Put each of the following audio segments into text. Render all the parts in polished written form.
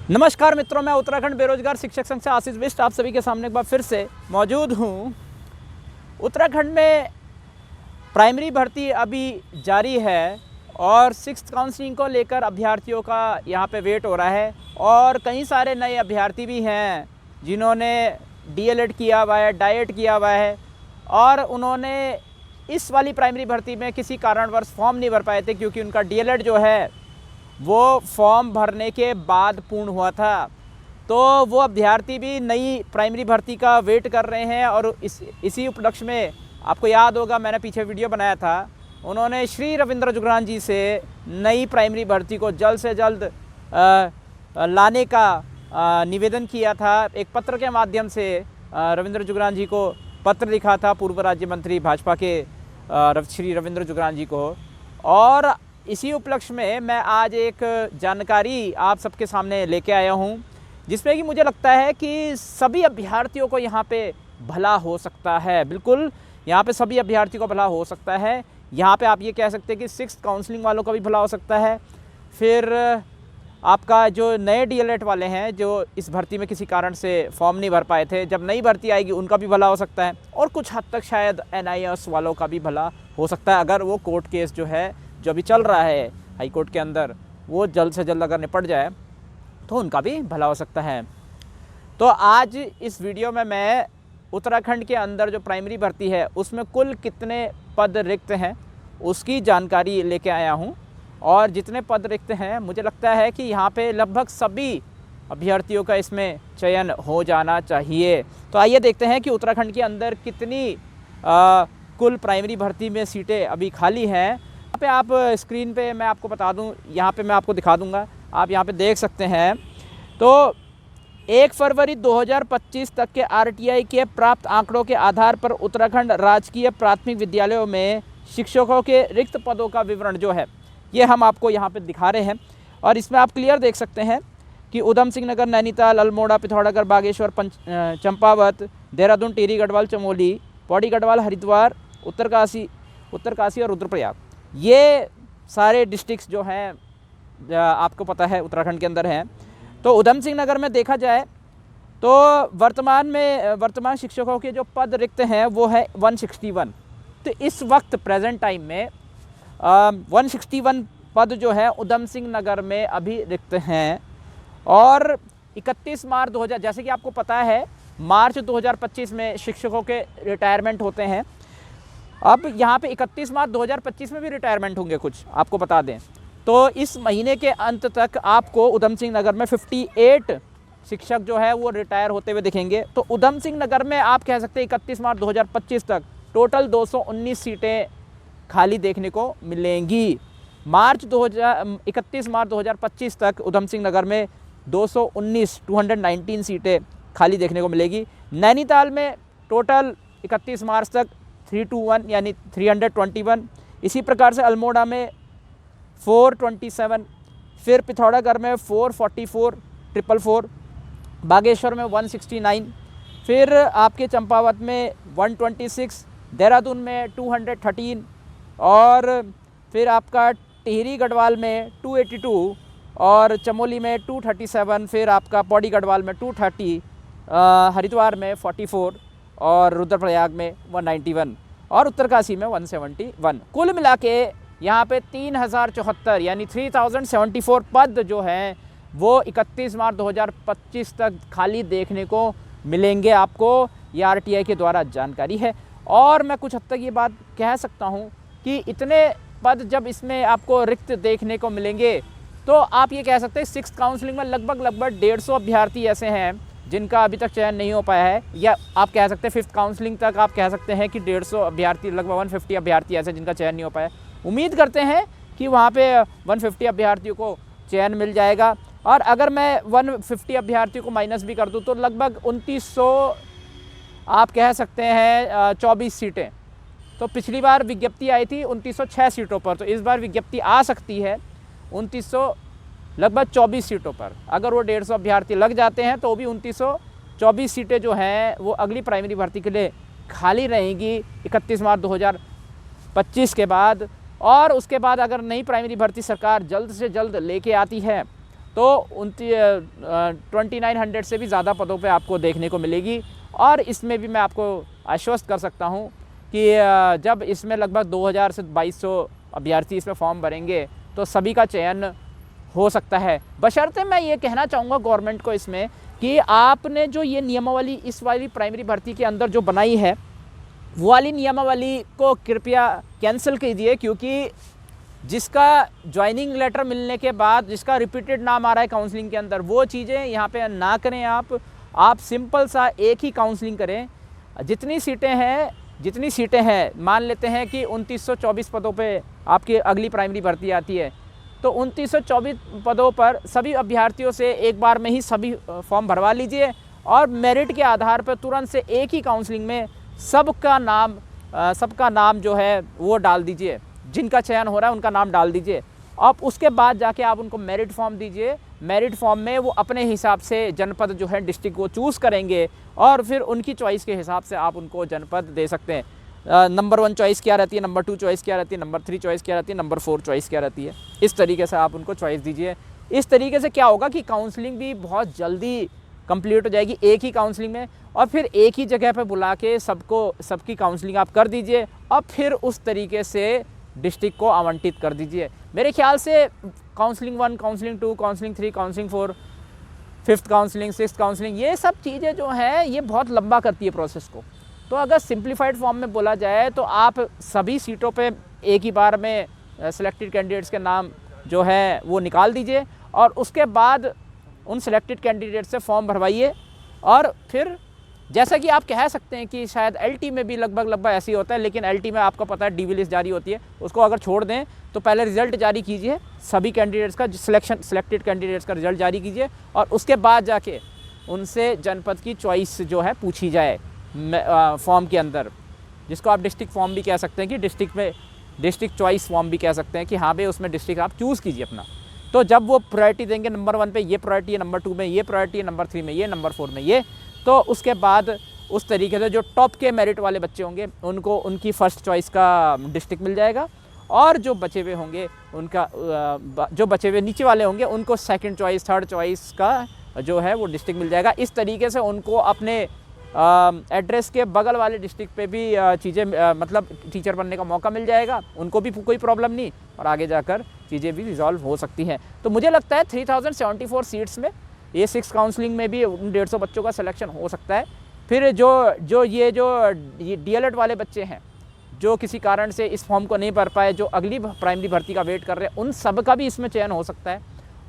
नमस्कार मित्रों, मैं उत्तराखंड बेरोजगार शिक्षक संघ से आशीष बिष्ट आप सभी के सामने एक बार फिर से मौजूद हूँ। उत्तराखंड में प्राइमरी भर्ती अभी जारी है और सिक्स्थ काउंसलिंग को लेकर अभ्यर्थियों का यहाँ पे वेट हो रहा है और कई सारे नए अभ्यर्थी भी हैं जिन्होंने डीएलएड किया हुआ है, डाइट किया हुआ है और उन्होंने इस वाली प्राइमरी भर्ती में किसी कारणवश फॉर्म नहीं भर पाए थे क्योंकि उनका डीएलएड जो है वो फॉर्म भरने के बाद पूर्ण हुआ था। तो वो अभ्यर्थी भी नई प्राइमरी भर्ती का वेट कर रहे हैं और इसी उपलक्ष्य में आपको याद होगा मैंने पीछे वीडियो बनाया था, उन्होंने श्री रविंद्र जुगरान जी से नई प्राइमरी भर्ती को जल्द से जल्द लाने का निवेदन किया था। एक पत्र के माध्यम से रविंद्र जुगरान जी को पत्र लिखा था, पूर्व राज्य मंत्री भाजपा के श्री रविंद्र जुगरान जी को। और इसी उपलक्ष्य में मैं आज एक जानकारी आप सबके सामने लेके आया हूँ जिसमें कि मुझे लगता है कि सभी अभ्यर्थियों को यहाँ पे भला हो सकता है। बिल्कुल यहाँ पे सभी अभ्यर्थियों को भला हो सकता है। यहाँ पे आप ये कह सकते हैं कि सिक्स्थ काउंसलिंग वालों का भी भला हो सकता है। फिर आपका जो नए डीएलएड वाले हैं जो इस भर्ती में किसी कारण से फॉर्म नहीं भर पाए थे, जब नई भर्ती आएगी उनका भी भला हो सकता है और कुछ हद तक शायद एनआईएस वालों का भी भला हो सकता है अगर वो कोर्ट केस जो है जो अभी चल रहा है हाई कोर्ट के अंदर वो जल्द से जल्द अगर निपट जाए तो उनका भी भला हो सकता है। तो आज इस वीडियो में मैं उत्तराखंड के अंदर जो प्राइमरी भर्ती है उसमें कुल कितने पद रिक्त हैं उसकी जानकारी लेके आया हूं और जितने पद रिक्त हैं मुझे लगता है कि यहाँ पे लगभग सभी अभ्यर्थियों का इसमें चयन हो जाना चाहिए। तो आइए देखते हैं कि उत्तराखंड के अंदर कितनी कुल प्राइमरी भर्ती में सीटें अभी खाली हैं। यहाँ पे आप स्क्रीन पे मैं आपको बता दूं, यहाँ पे मैं आपको दिखा दूंगा, आप यहाँ पे देख सकते हैं। तो 1 फरवरी 2025 तक के आरटीआई के प्राप्त आंकड़ों के आधार पर उत्तराखंड राजकीय प्राथमिक विद्यालयों में शिक्षकों के रिक्त पदों का विवरण जो है ये हम आपको यहाँ पे दिखा रहे हैं और इसमें आप क्लियर देख सकते हैं कि उधम सिंह नगर, नैनीताल, अल्मोड़ा, पिथौरागढ़, बागेश्वर, चंपावत, देहरादून, टिहरी गढ़वाल, चमोली, पौड़ी गढ़वाल, हरिद्वार, उत्तरकाशी और रुद्रप्रयाग, ये सारे डिस्ट्रिक्ट्स जो हैं आपको पता है उत्तराखंड के अंदर हैं। तो उधम सिंह नगर में देखा जाए तो वर्तमान शिक्षकों के जो पद रिक्त हैं वो है 161। तो इस वक्त प्रेजेंट टाइम में 161 पद जो है उधम सिंह नगर में अभी रिक्त हैं और 31 मार्च 2000 जैसे कि आपको पता है मार्च 2025 में शिक्षकों के रिटायरमेंट होते हैं। अब यहाँ पे 31 मार्च 2025 में भी रिटायरमेंट होंगे कुछ, आपको बता दें। तो इस महीने के अंत तक आपको उधम सिंह नगर में 58 शिक्षक जो है वो रिटायर होते हुए दिखेंगे। तो उधम सिंह नगर में आप कह सकते हैं 31 मार्च 2025 तक टोटल 219 सीटें खाली देखने को मिलेंगी। 31 मार्च 2025 तक उधम सिंह नगर में 219 सीटें खाली देखने को मिलेगी। नैनीताल में टोटल 31 मार्च तक 321 यानी 321। इसी प्रकार से अल्मोड़ा में 427, फिर पिथौरागढ़ में 444, बागेश्वर में 169, फिर आपके चंपावत में 126, देहरादून में 213 और फिर आपका टिहरी गढ़वाल में 282 और चमोली में 237, फिर आपका पौड़ी गढ़वाल में 230, हरिद्वार में 44 और रुद्रप्रयाग में 191 और उत्तरकाशी में 171। कुल मिला के यहाँ पे 3074 यानी 3074 पद जो हैं वो 31 मार्च 2025 तक खाली देखने को मिलेंगे। आपको ये आरटीआई के द्वारा जानकारी है और मैं कुछ हद तक ये बात कह सकता हूँ कि इतने पद जब इसमें आपको रिक्त देखने को मिलेंगे तो आप ये कह सकते हैं सिक्स्थ काउंसलिंग में लगभग 150 अभ्यर्थी ऐसे हैं जिनका अभी तक चयन नहीं हो पाया है, या आप कह सकते हैं फिफ्थ काउंसलिंग तक आप कह सकते हैं कि 150 अभ्यर्थी, लगभग 150 अभ्यर्थी ऐसे जिनका चयन नहीं हो पाया। उम्मीद करते हैं कि वहाँ पे 150 अभ्यर्थियों को चयन मिल जाएगा और अगर मैं 150 अभ्यर्थियों को माइनस भी कर दूँ तो लगभग 2900 आप कह सकते हैं 24 सीटें। तो पिछली बार विज्ञप्ति आई थी 2906 सीटों पर, तो इस बार विज्ञप्ति आ सकती है 2900 लगभग 24 सीटों पर। अगर वो 150 अभ्यर्थी लग जाते हैं तो भी 2924 सीटें जो हैं वो अगली प्राइमरी भर्ती के लिए खाली रहेंगी 31 मार्च 2025 के बाद। और उसके बाद अगर नई प्राइमरी भर्ती सरकार जल्द से जल्द लेके आती है तो 2900 से भी ज़्यादा पदों पे आपको देखने को मिलेगी। और इसमें भी मैं आपको आश्वस्त कर सकता हूँ कि जब इसमें लगभग 2000 से 2200 अभ्यर्थी इसमें फॉर्म भरेंगे तो सभी का चयन हो सकता है। बशर्ते मैं ये कहना चाहूँगा गवर्नमेंट को इसमें कि आपने जो ये नियमावली इस वाली प्राइमरी भर्ती के अंदर जो बनाई है वो वाली नियमावली को कृपया कैंसिल कीजिए, क्योंकि जिसका ज्वाइनिंग लेटर मिलने के बाद जिसका रिपीटेड नाम आ रहा है काउंसलिंग के अंदर, वो चीज़ें यहाँ पे ना करें। आप सिंपल सा एक ही काउंसलिंग करें। जितनी सीटें हैं मान लेते हैं कि 2924 पदों पे आपकी अगली प्राइमरी भर्ती आती है, तो 2924 पदों पर सभी अभ्यर्थियों से एक बार में ही सभी फॉर्म भरवा लीजिए और मेरिट के आधार पर तुरंत से एक ही काउंसलिंग में सबका नाम जो है वो डाल दीजिए, जिनका चयन हो रहा है उनका नाम डाल दीजिए। अब उसके बाद जाके आप उनको मेरिट फॉर्म दीजिए। मेरिट फॉर्म में वो अपने हिसाब से जनपद जो है डिस्ट्रिक्ट को चूज़ करेंगे और फिर उनकी चॉइस के हिसाब से आप उनको जनपद दे सकते हैं। नंबर 1 चॉइस क्या रहती है, नंबर 2 चॉइस क्या रहती है, नंबर 3 चॉइस क्या रहती है, नंबर 4 चॉइस क्या रहती है। इस तरीके से आप उनको चॉइस दीजिए। इस तरीके से क्या होगा कि काउंसलिंग भी बहुत जल्दी कंप्लीट हो जाएगी एक ही काउंसलिंग में, और फिर एक ही जगह पे बुला के सबकी काउंसलिंग आप कर दीजिए और फिर उस तरीके से डिस्ट्रिक्ट को आवंटित कर दीजिए। मेरे ख्याल से counselling 1, counselling 2, counselling 3, counselling 4, 5th counselling, 6th counselling, ये सब चीज़ें जो हैं ये बहुत लंबा करती है प्रोसेस को। तो अगर सिंप्लीफाइड फॉर्म में बोला जाए तो आप सभी सीटों पे एक ही बार में सिलेक्टेड कैंडिडेट्स के नाम जो है वो निकाल दीजिए और उसके बाद उन सिलेक्टेड कैंडिडेट से फॉर्म भरवाइए। और फिर जैसा कि आप कह सकते हैं कि शायद एलटी में भी लगभग ऐसे ही होता है, लेकिन एलटी में आपको पता है डीवी लिस्ट जारी होती है, उसको अगर छोड़ दें तो पहले रिजल्ट जारी कीजिए, सभी कैंडिडेट्स का सिलेक्टेड कैंडिडेट्स का रिजल्ट जारी कीजिए और उसके बाद जाके उनसे जनपद की चॉइस जो है पूछी जाए फॉर्म के अंदर, जिसको आप डिस्ट्रिक्ट फॉर्म भी कह सकते हैं कि डिस्ट्रिक्ट चॉइस फॉर्म भी कह सकते हैं कि हाँ भाई उसमें डिस्ट्रिक्ट आप चूज़ कीजिए अपना। तो जब वो प्रायोरिटी देंगे नंबर 1 पे ये प्रायोरिटी है, नंबर 2 में ये प्रायोरिटी है, नंबर 3 में ये, नंबर 4 में ये, तो उसके बाद उस तरीके से जो टॉप के मेरिट वाले बच्चे होंगे उनको उनकी फ़र्स्ट चॉइस का डिस्ट्रिक्ट मिल जाएगा और जो बचे हुए होंगे जो बचे हुए नीचे वाले होंगे उनको सेकंड चॉइस, थर्ड चॉइस का जो है वो डिस्ट्रिक्ट मिल जाएगा। इस तरीके से उनको अपने एड्रेस के बगल वाले डिस्ट्रिक्ट पे भी चीज़ें मतलब टीचर बनने का मौका मिल जाएगा, उनको भी कोई प्रॉब्लम नहीं और आगे जाकर चीज़ें भी रिजॉल्व हो सकती हैं। तो मुझे लगता है 3074 सीट्स में ये 6 काउंसलिंग में भी 150 बच्चों का सिलेक्शन हो सकता है। फिर जो डीएलएड वाले बच्चे हैं जो किसी कारण से इस फॉर्म को नहीं भर पाए, जो अगली प्राइमरी भर्ती का वेट कर रहे हैं, उन सब का भी इसमें चयन हो सकता है।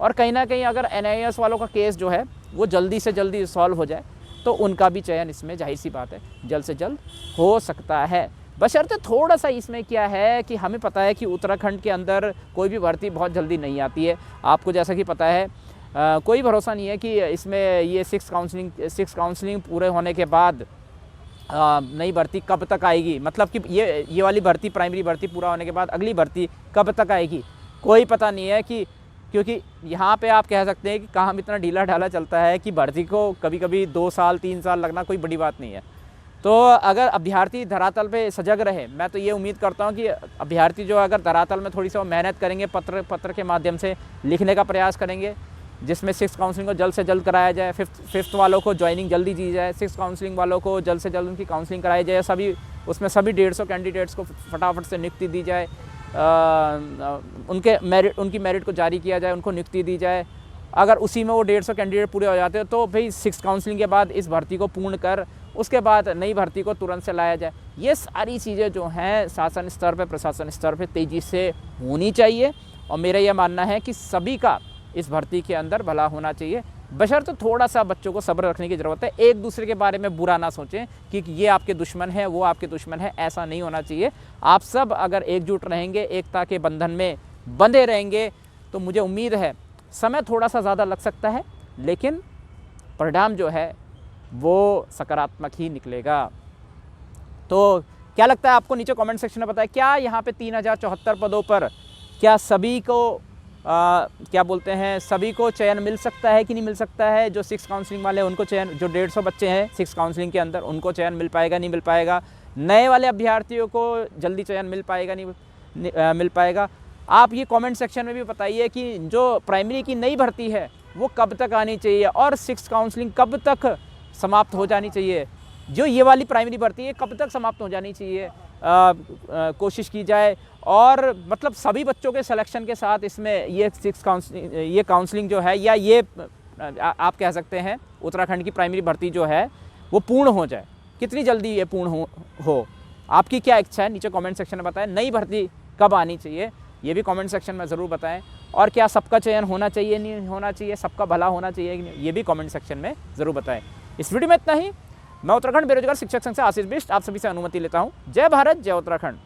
और कहीं ना कहीं अगर एनआईएस वालों का केस जो है वो जल्दी से जल्दी सॉल्व हो जाए तो उनका भी चयन इसमें जाहिर सी बात है जल्द से जल्द हो सकता है। बशर्ते थोड़ा सा इसमें क्या है कि हमें पता है कि उत्तराखंड के अंदर कोई भी भर्ती बहुत जल्दी नहीं आती है। आपको जैसा कि पता है कोई भरोसा नहीं है कि इसमें ये 6 काउंसलिंग पूरे होने के बाद नई भर्ती कब तक आएगी, मतलब कि ये वाली भर्ती प्राइमरी भर्ती पूरा होने के बाद अगली भर्ती कब तक आएगी, कोई पता नहीं है। कि क्योंकि यहाँ पे आप कह सकते हैं कि काम इतना ढीला ढाला चलता है कि भर्ती को कभी कभी 2 साल 3 साल लगना कोई बड़ी बात नहीं है। तो अगर अभ्यर्थी धरातल पे सजग रहे, मैं तो ये उम्मीद करता हूँ कि अभ्यर्थी जो अगर धरातल में थोड़ी सी मेहनत करेंगे, पत्र के माध्यम से लिखने का प्रयास करेंगे जिसमें 6 काउंसलिंग को जल्द से जल्द कराया जाए, 5th वालों को ज्वाइनिंग जल्दी दी जाए, 6 काउंसलिंग वालों को जल्द से जल्द उनकी काउंसलिंग कराई जाए, उसमें सभी 150 कैंडिडेट्स को फटाफट से नियुक्ति दी जाए, उनकी मेरिट को जारी किया जाए, उनको नियुक्ति दी जाए। अगर उसी में वो 150 कैंडिडेट पूरे हो जाते हैं तो भाई 6 काउंसलिंग के बाद इस भर्ती को पूर्ण कर उसके बाद नई भर्ती को तुरंत से लाया जाए। ये सारी चीज़ें जो हैं शासन स्तर पर, प्रशासन स्तर पर तेज़ी से होनी चाहिए और मेरा यह मानना है कि सभी का इस भर्ती के अंदर भला होना चाहिए। बशर्ते थोड़ा सा बच्चों को सब्र रखने की ज़रूरत है। एक दूसरे के बारे में बुरा ना सोचें कि ये आपके दुश्मन है, वो आपके दुश्मन है, ऐसा नहीं होना चाहिए। आप सब अगर एकजुट रहेंगे, एकता के बंधन में बंधे रहेंगे तो मुझे उम्मीद है समय थोड़ा सा ज़्यादा लग सकता है लेकिन परिणाम जो है वो सकारात्मक ही निकलेगा। तो क्या लगता है आपको, नीचे कमेंट सेक्शन में बताएं, क्या यहाँ पे 3074 पदों पर क्या सभी को क्या बोलते हैं, सभी को चयन मिल सकता है कि नहीं मिल सकता है? जो 6 काउंसलिंग वाले उनको चयन, जो 150 बच्चे हैं 6 काउंसलिंग के अंदर, उनको चयन मिल पाएगा नहीं मिल पाएगा? नए वाले अभ्यर्थियों को जल्दी चयन मिल पाएगा नहीं मिल पाएगा? आप ये कमेंट सेक्शन में भी बताइए कि जो प्राइमरी की नई भर्ती है वो कब तक आनी चाहिए और 6 काउंसलिंग कब तक समाप्त हो जानी चाहिए, जो ये वाली प्राइमरी भर्ती है कब तक समाप्त हो जानी चाहिए, कोशिश की जाए। और मतलब सभी बच्चों के सिलेक्शन के साथ इसमें ये काउंसलिंग जो है या ये आप कह सकते हैं उत्तराखंड की प्राइमरी भर्ती जो है वो पूर्ण हो जाए। कितनी जल्दी ये पूर्ण हो आपकी क्या इच्छा है, नीचे कमेंट सेक्शन में बताएं। नई भर्ती कब आनी चाहिए ये भी कमेंट सेक्शन में ज़रूर बताएं। और क्या सबका चयन होना चाहिए, नहीं होना चाहिए, सबका भला होना चाहिए ये भी कमेंट सेक्शन में ज़रूर बताएं। इस वीडियो में इतना ही। मैं उत्तराखंड बेरोजगार शिक्षक संघ से आशीष बिष्ट आप सभी से अनुमति लेता हूँ। जय भारत, जय उत्तराखंड।